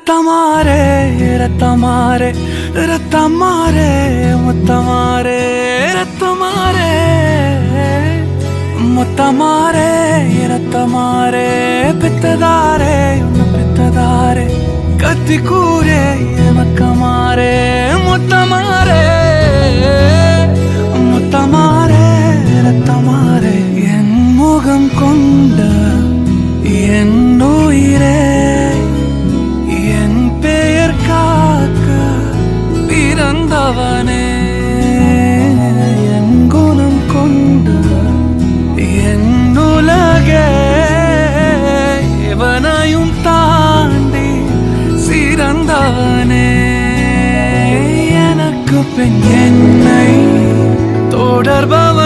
ரத்தமாரே ரத்தமாரே ரத்தமாரே முத்தமாரே ரத்தமாரே முத்தமாரே ரத்தமாரே பித்ததாரே உன்ன பித்ததாரே கத்தி கூரே மக்கமாரே முத்தமாரே முத்தமாரே ரத்தமாரே என் முகம் கொண்ட என் உயிரே என் பெயர் காக்க பிறந்தவனே என் குணம் கொண்ட என் உலகே எவனையும் தாண்டி சிறந்தவனே எனக்கு பெண் என்னை தொடர்பவ